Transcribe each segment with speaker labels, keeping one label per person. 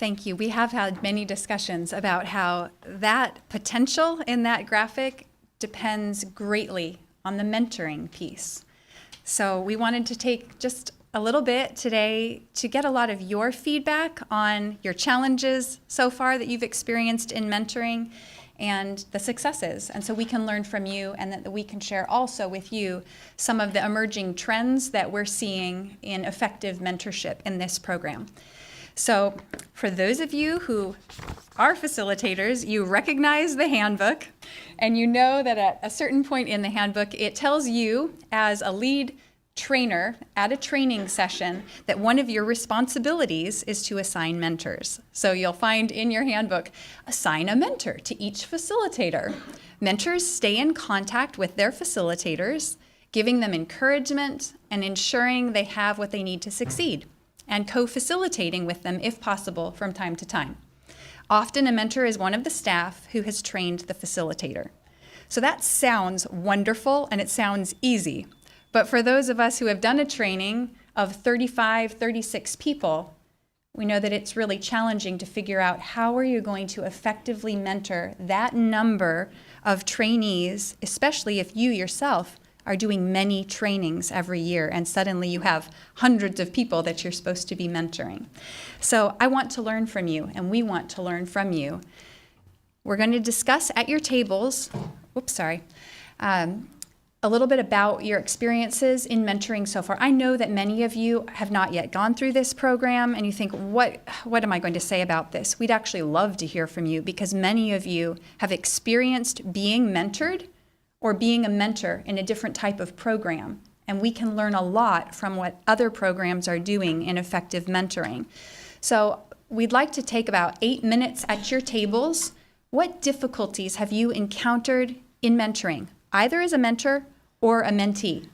Speaker 1: Thank you. We have had many discussions about how that potential in that graphic depends greatly on the mentoring piece. So we wanted to take just a little bit today to get a lot of your feedback on your challenges so far that you've experienced in mentoring and the successes. And so we can learn from you, and that we can share also with you some of the emerging trends that we're seeing in effective mentorship in this program. So for those of you who are facilitators, you recognize the handbook, and you know that at a certain point in the handbook, it tells you as a lead trainer at a training session that one of your responsibilities is to assign mentors. So you'll find in your handbook, assign a mentor to each facilitator. Mentors stay in contact with their facilitators, giving them encouragement and ensuring they have what they need to succeed, and co-facilitating with them if possible from time to time. Often a mentor is one of the staff who has trained the facilitator. So that sounds wonderful and it sounds easy. But for those of us who have done a training of 35, 36 people, we know that it's really challenging to figure out how are you going to effectively mentor that number of trainees, especially if you yourself are doing many trainings every year and suddenly you have hundreds of people that you're supposed to be mentoring. So I want to learn from you, and we want to learn from you. We're going to discuss at your tables, a little bit about your experiences in mentoring so far. I know that many of you have not yet gone through this program and you think, what am I going to say about this? We'd actually love to hear from you because many of you have experienced being mentored or being a mentor in a different type of program. And we can learn a lot from what other programs are doing in effective mentoring. So we'd like to take about 8 minutes at your tables. What difficulties have you encountered in mentoring, either as a mentor or a mentee?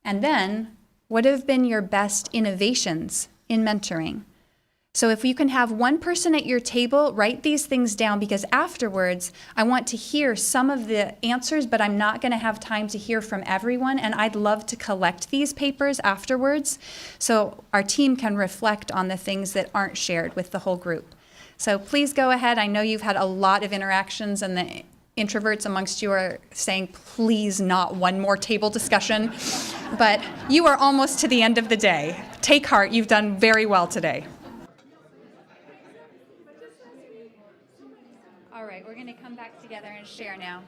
Speaker 1: And then, what have been your best innovations in mentoring? So if you can have one person at your table, write these things down, because afterwards, I want to hear some of the answers, but I'm not going to have time to hear from everyone, and I'd love to collect these papers afterwards so our team can reflect on the things that aren't shared with the whole group. So please go ahead. I know you've had a lot of interactions, and the introverts amongst you are saying, please, not one more table discussion. But you are almost to the end of the day. Take heart. You've done very well today. All right, we're going to come back together and share now.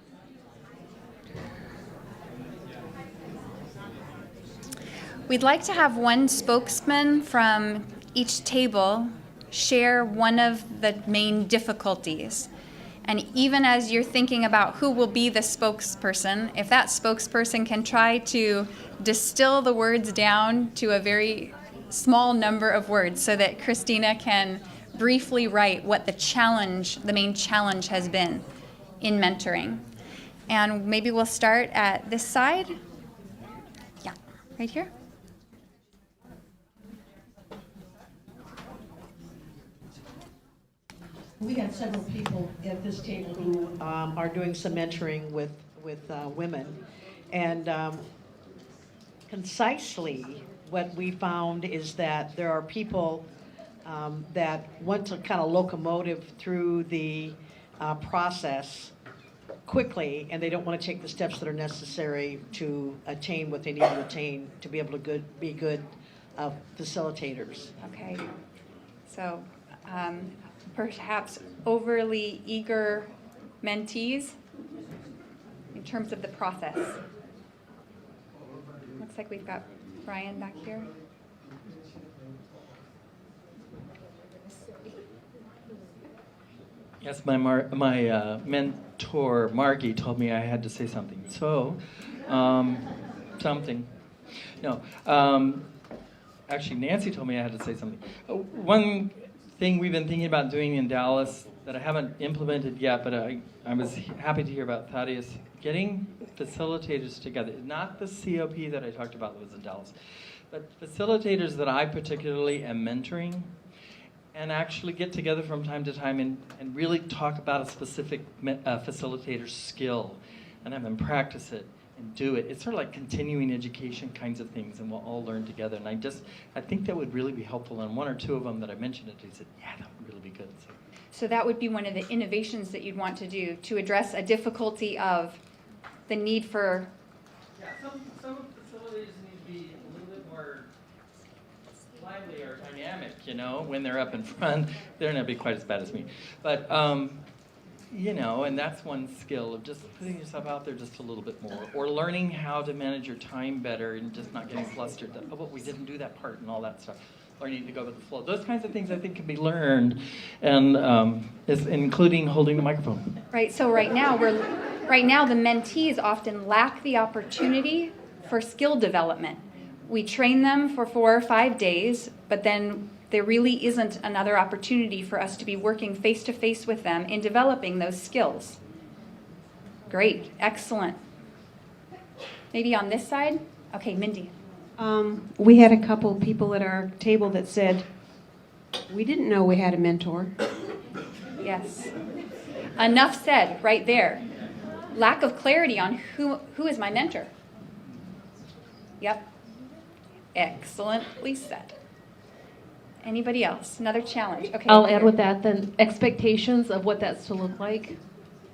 Speaker 1: We'd like to have one spokesman from each table share one of the main difficulties. And even as you're thinking about who will be the spokesperson, if that spokesperson can try to distill the words down to a very small number of words so that Christina can briefly write what the main challenge has been in mentoring. And maybe we'll start at this side. Yeah, right here.
Speaker 2: We have several people at this table who are doing some mentoring with women. And concisely, what we found is that there are people that want to kind of locomotive through the process quickly, and they don't want to take the steps that are necessary to attain what they need to attain to be able to be good facilitators.
Speaker 1: Okay, so perhaps overly eager mentees in terms of the process. Looks like we've got Brian back here.
Speaker 3: Yes, my mentor, Margie, told me I had to say something. So, actually, Nancy told me I had to say something. One thing we've been thinking about doing in Dallas that I haven't implemented yet, but I was happy to hear about Thaddeus, getting facilitators together. Not the COP that I talked about that was in Dallas, but facilitators that I particularly am mentoring, and actually get together from time to time and really talk about a specific facilitator skill and have them practice it and do it. It's sort of like continuing education kinds of things, and we'll all learn together. And I think that would really be helpful. And one or two of them that I mentioned it, they said, yeah, that would really be good.
Speaker 1: So that would be one of the innovations that you'd want to do to address a difficulty of the need for.
Speaker 3: Yeah, some facilities need to be a little bit more lively or dynamic, when they're up in front. They're not be quite as bad as me. But, and that's one skill of just putting yourself out there just a little bit more, or learning how to manage your time better and just not getting flustered. Oh, but we didn't do that part and all that stuff. Learning to go with the flow. Those kinds of things I think can be learned, and including holding the microphone.
Speaker 1: Right. So right now the mentees often lack the opportunity for skill development. We train them for 4 or 5 days, but then there really isn't another opportunity for us to be working face to face with them in developing those skills. Great. Excellent. Maybe on this side? Okay, Mindy.
Speaker 4: We had a couple people at our table that said, we didn't know we had a mentor.
Speaker 1: Yes. Enough said right there. Lack of clarity on who is my mentor. Yep. Excellently said. Anybody else? Another challenge. Okay.
Speaker 5: I'll add with that then expectations of what that's to look like.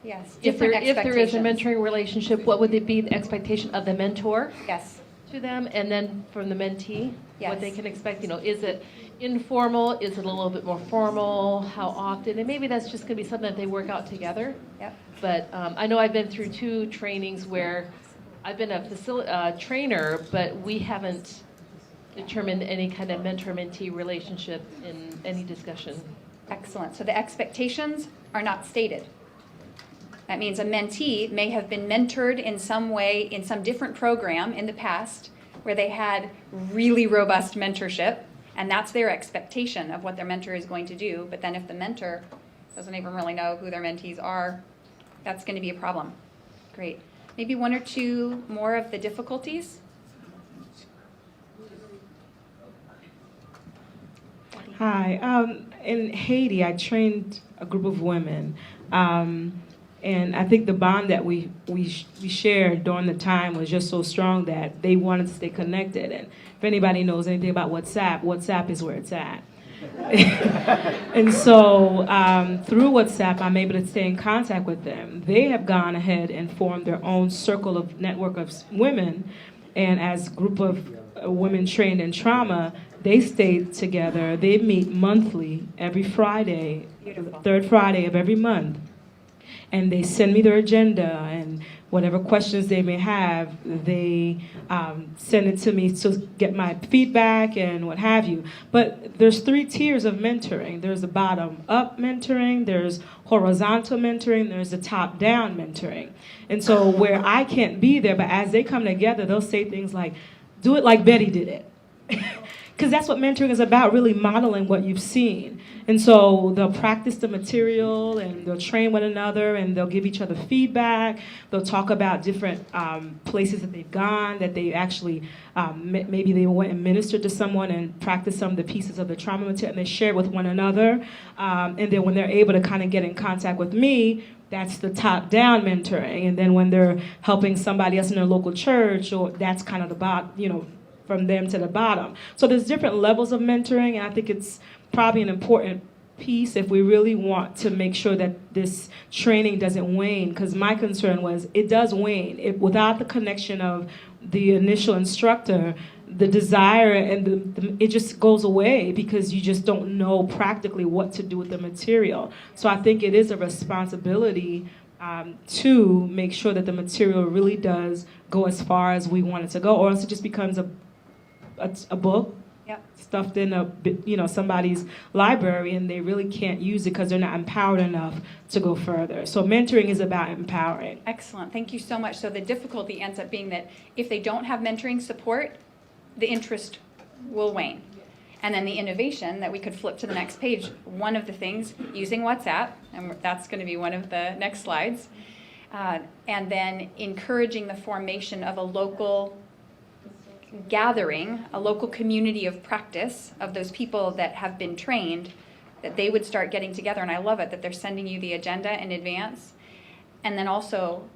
Speaker 1: Yes.
Speaker 5: If there is a
Speaker 1: expectations.
Speaker 5: mentoring relationship, what would it be the expectation of the mentor
Speaker 1: Yes.
Speaker 5: to them, and then from the mentee,
Speaker 1: Yes.
Speaker 5: what they can expect? Is it informal? Is it a little bit more formal? How often? And maybe that's just going to be something that they work out together.
Speaker 1: Yep.
Speaker 5: But I know I've been through 2 trainings where I've been a trainer, but we haven't determined any kind of mentor-mentee relationship in any discussion.
Speaker 1: Excellent. So the expectations are not stated. That means a mentee may have been mentored in some way in some different program in the past where they had really robust mentorship, and that's their expectation of what their mentor is going to do. But then if the mentor doesn't even really know who their mentees are, that's going to be a problem. Great. Maybe 1 or 2 more of the difficulties.
Speaker 6: Hi. In Haiti, I trained a group of women, and I think the bond that we shared during the time was just so strong that they wanted to stay connected. And if anybody knows anything about WhatsApp is where it's at. And so through WhatsApp, I'm able to stay in contact with them. They have gone ahead and formed their own circle of network of women, and as a group of women trained in trauma, they stayed together. They meet monthly, every Friday,
Speaker 1: Beautiful.
Speaker 6: 3rd Friday of every month. And they send me their agenda and whatever questions they may have, they send it to me to get my feedback and what have you. But there's 3 tiers of mentoring. There's the bottom-up mentoring, there's horizontal mentoring, there's the top-down mentoring. And so where I can't be there, but as they come together, they'll say things like, do it like Betty did it. Because that's what mentoring is about, really modeling what you've seen. And so they'll practice the material, and they'll train one another, and they'll give each other feedback. They'll talk about different places that they've gone, that they actually, maybe they went and ministered to someone and practiced some of the pieces of the trauma material, and they share with one another. And then when they're able to kind of get in contact with me, that's the top-down mentoring. And then when they're helping somebody else in their local church, or that's kind of the bottom, from them to the bottom. So there's different levels of mentoring, and I think it's probably an important piece if we really want to make sure that this training doesn't wane, because my concern was it does wane. Without the connection of the initial instructor, the desire and it just goes away because you just don't know practically what to do with the material. So I think it is a responsibility to make sure that the material really does go as far as we want it to go, or else it just becomes a book stuffed in somebody's library, and they really can't use it because they're not empowered enough to go further. So mentoring is about empowering.
Speaker 1: Excellent. Thank you so much. So the difficulty ends up being that if they don't have mentoring support, the interest will wane. And then the innovation that we could flip to the next page, one of the things, using WhatsApp, and that's going to be one of the next slides, and then encouraging the formation of a local gathering, a local community of practice of those people that have been trained, that they would start getting together. And I love it that they're sending you the agenda in advance. And then also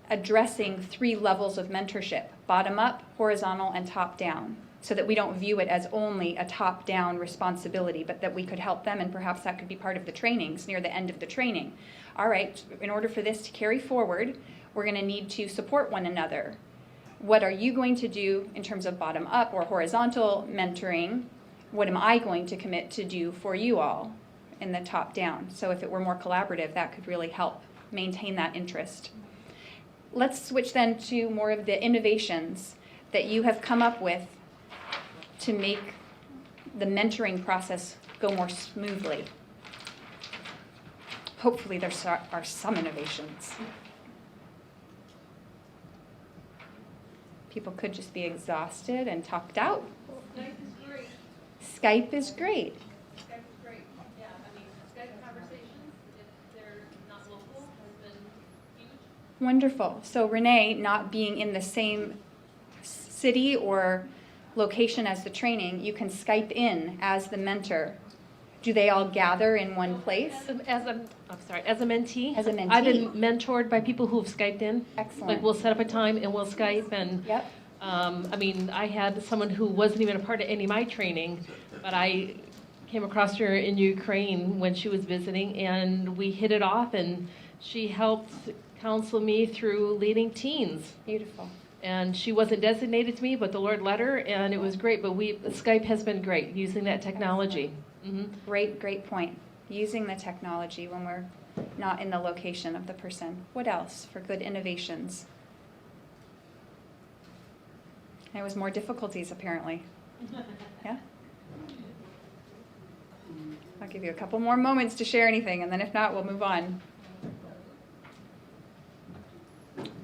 Speaker 1: addressing 3 levels of mentorship: bottom up, horizontal, and top down, so that we don't view it as only a top down responsibility, but that we could help them, and perhaps that could be part of the trainings near the end of the training. All right, in order for this to carry forward, we're going to need to support one another. What are you going to do in terms of bottom up or horizontal mentoring? What am I going to commit to do for you all in the top down? So if it were more collaborative, that could really help maintain that interest. Let's switch then to more of the innovations that you have come up with to make the mentoring process go more smoothly. Hopefully there are some innovations. People could just be exhausted and tucked out.
Speaker 5: Skype is great.
Speaker 1: Skype is great.
Speaker 5: Skype is great. Yeah, I mean, Skype conversations, if they're not local, has been huge.
Speaker 1: Wonderful. So Renee, not being in the same city or location as the training, you can Skype in as the mentor. Do they all gather in one place?
Speaker 5: As a mentee.
Speaker 1: As a mentee.
Speaker 5: I've been mentored by people who've Skyped in.
Speaker 1: Excellent.
Speaker 5: Like we'll set up a time and we'll Skype and.
Speaker 1: Yep.
Speaker 5: I mean, I had someone who wasn't even a part of any of my training, but I came across her in Ukraine when she was visiting, and we hit it off, and she helped counsel me through leading teens.
Speaker 1: Beautiful.
Speaker 5: And she wasn't designated to me, but the Lord led her, and it was great. But Skype has been great using that technology. Mm-hmm.
Speaker 1: Great point. Using the technology when we're not in the location of the person. What else for good innovations? There was more difficulties apparently. Yeah? I'll give you a couple more moments to share anything, and then if not, we'll move on.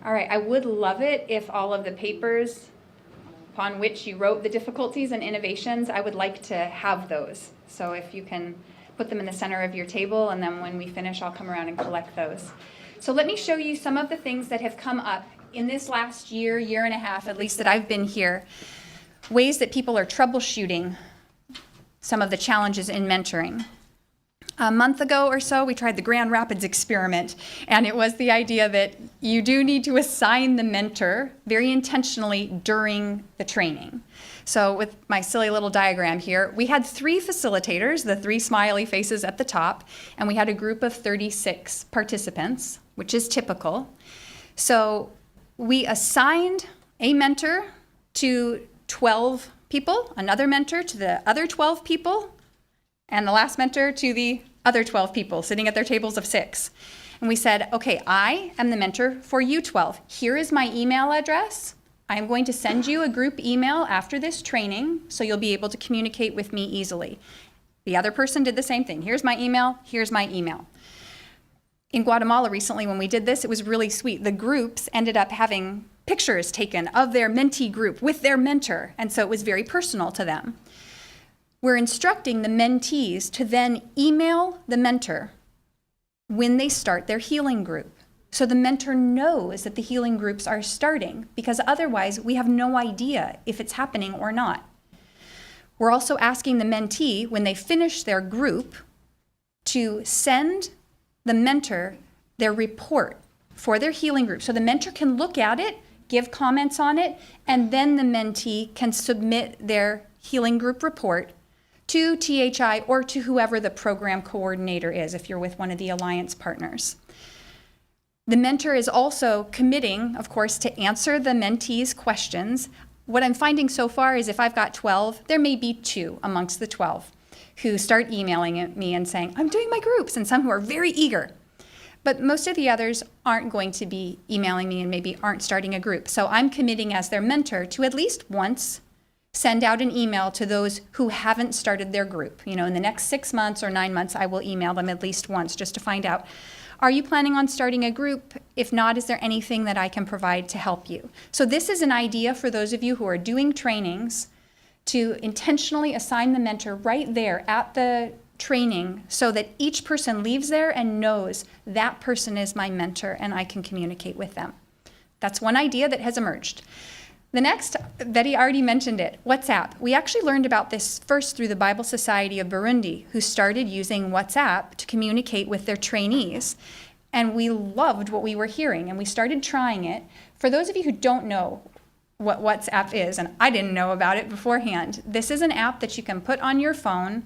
Speaker 1: All right, I would love it if all of the papers upon which you wrote the difficulties and innovations, I would like to have those. So if you can put them in the center of your table, and then when we finish, I'll come around and collect those. So let me show you some of the things that have come up in this last year and a half, at least that I've been here, ways that people are troubleshooting some of the challenges in mentoring. A month ago or so, we tried the Grand Rapids experiment, and it was the idea that you do need to assign the mentor very intentionally during the training. So with my silly little diagram here, we had 3 facilitators, the 3 smiley faces at the top, and we had a group of 36 participants, which is typical. So we assigned a mentor to 12 people, another mentor to the other 12 people, and the last mentor to the other 12 people sitting at their tables of 6. And we said, okay, I am the mentor for you 12. Here is my email address. I'm going to send you a group email after this training, so you'll be able to communicate with me easily. The other person did the same thing. Here's my email, here's my email. In Guatemala recently when we did this, it was really sweet. The groups ended up having pictures taken of their mentee group with their mentor, and so it was very personal to them. We're instructing the mentees to then email the mentor when they start their healing group. So the mentor knows that the healing groups are starting, because otherwise we have no idea if it's happening or not. We're also asking the mentee, when they finish their group, to send the mentor their report for their healing group. So the mentor can look at it, give comments on it, and then the mentee can submit their healing group report to THI or to whoever the program coordinator is, if you're with one of the alliance partners. The mentor is also committing, of course, to answer the mentee's questions. What I'm finding so far is if I've got 12, there may be 2 amongst the 12 who start emailing me and saying, I'm doing my groups, and some who are very eager. But most of the others aren't going to be emailing me and maybe aren't starting a group. So I'm committing as their mentor to at least once send out an email to those who haven't started their group. You know, in the next 6 months or 9 months, I will email them at least once just to find out, are you planning on starting a group? If not, is there anything that I can provide to help you? So this is an idea for those of you who are doing trainings to intentionally assign the mentor right there at the training so that each person leaves there and knows that person is my mentor and I can communicate with them. That's one idea that has emerged. The next, Betty already mentioned it, WhatsApp. We actually learned about this first through the Bible Society of Burundi, who started using WhatsApp to communicate with their trainees. And we loved what we were hearing, and we started trying it. For those of you who don't know what WhatsApp is, and I didn't know about it beforehand, this is an app that you can put on your phone.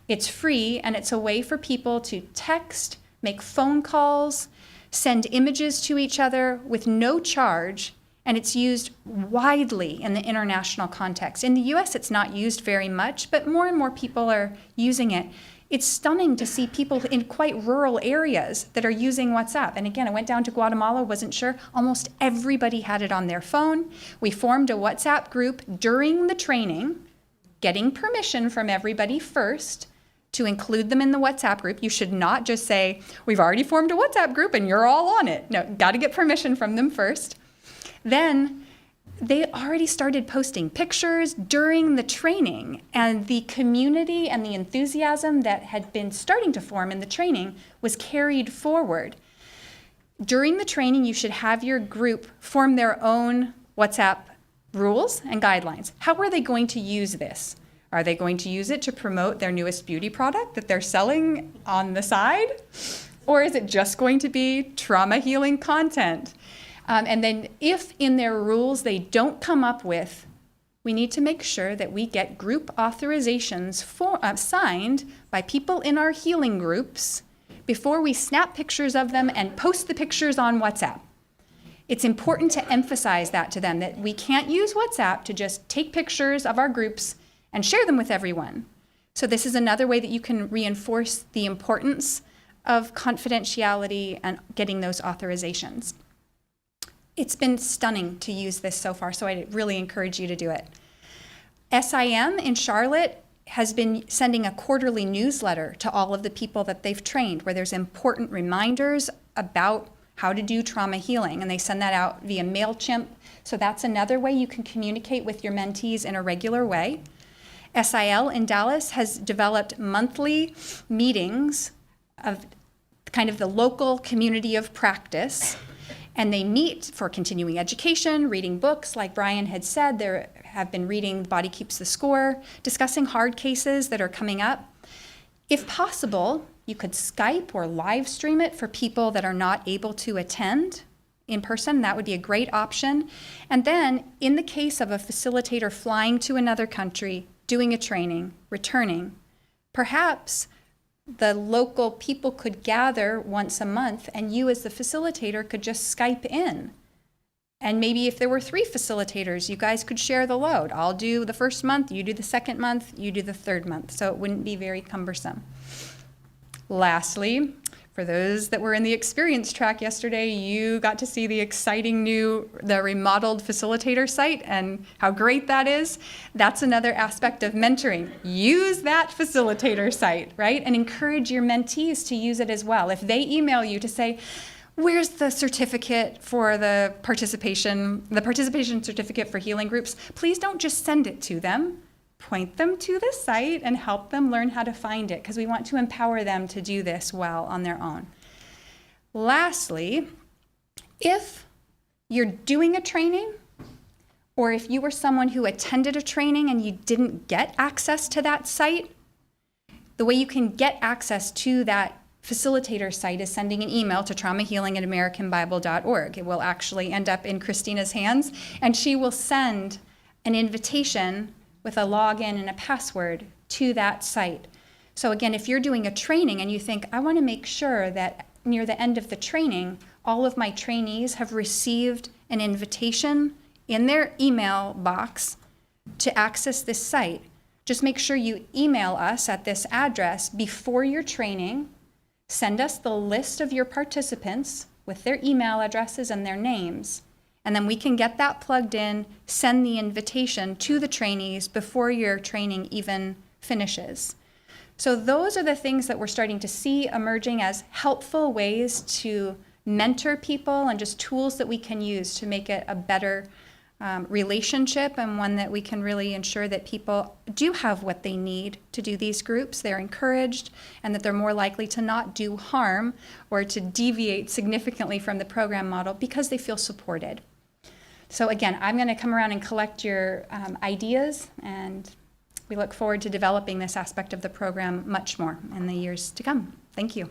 Speaker 1: It's free, and it's a way for people to text, make phone calls, send images to each other with no charge, and it's used widely in the international context. In the US, it's not used very much, but more and more people are using it. It's stunning to see people in quite rural areas that are using WhatsApp. And again, I went down to Guatemala, wasn't sure. Almost everybody had it on their phone. We formed a WhatsApp group during the training, getting permission from everybody first to include them in the WhatsApp group. You should not just say, we've already formed a WhatsApp group and you're all on it. No, got to get permission from them first. Then they already started posting pictures during the training, and the community and the enthusiasm that had been starting to form in the training was carried forward. During the training, you should have your group form their own WhatsApp rules and guidelines. How are they going to use this? Are they going to use it to promote their newest beauty product that they're selling on the side? Or is it just going to be trauma healing content? And then if in their rules they don't come up with, we need to make sure that we get group authorizations signed by people in our healing groups before we snap pictures of them and post the pictures on WhatsApp. It's important to emphasize that to them, that we can't use WhatsApp to just take pictures of our groups and share them with everyone. So this is another way that you can reinforce the importance of confidentiality and getting those authorizations. It's been stunning to use this so far, so I really encourage you to do it. SIM in Charlotte has been sending a quarterly newsletter to all of the people that they've trained, where there's important reminders about how to do trauma healing, and they send that out via MailChimp. So that's another way you can communicate with your mentees in a regular way. SIL in Dallas has developed monthly meetings of kind of the local community of practice. And they meet for continuing education, reading books, like Brian had said. They have been reading Body Keeps the Score, discussing hard cases that are coming up. If possible, you could Skype or live stream it for people that are not able to attend in person. That would be a great option. And then, in the case of a facilitator flying to another country, doing a training, returning, perhaps the local people could gather once a month, and you as the facilitator could just Skype in. And maybe if there were 3 facilitators, you guys could share the load. I'll do the first month, you do the second month, you do the third month. So it wouldn't be very cumbersome. Lastly, for those that were in the experience track yesterday, you got to see the exciting the remodeled facilitator site and how great that is. That's another aspect of mentoring. Use that facilitator site, right? And encourage your mentees to use it as well. If they email you to say, where's the certificate for the participation certificate for healing groups, please don't just send it to them. Point them to the site and help them learn how to find it, because we want to empower them to do this well on their own. Lastly, if you're doing a training, or if you were someone who attended a training and you didn't get access to that site, the way you can get access to that facilitator site is sending an email to traumahealing@americanbible.org. It will actually end up in Christina's hands, and she will send an invitation with a login and a password to that site. So again, if you're doing a training and you think, I want to make sure that near the end of the training, all of my trainees have received an invitation in their email box to access this site, just make sure you email us at this address before your training. Send us the list of your participants with their email addresses and their names. And then we can get that plugged in, send the invitation to the trainees before your training even finishes. So those are the things that we're starting to see emerging as helpful ways to mentor people, and just tools that we can use to make it a better relationship, and one that we can really ensure that people do have what they need to do these groups. They're encouraged, and that they're more likely to not do harm or to deviate significantly from the program model because they feel supported. So again, I'm going to come around and collect your ideas, and we look forward to developing this aspect of the program much more in the years to come. Thank you.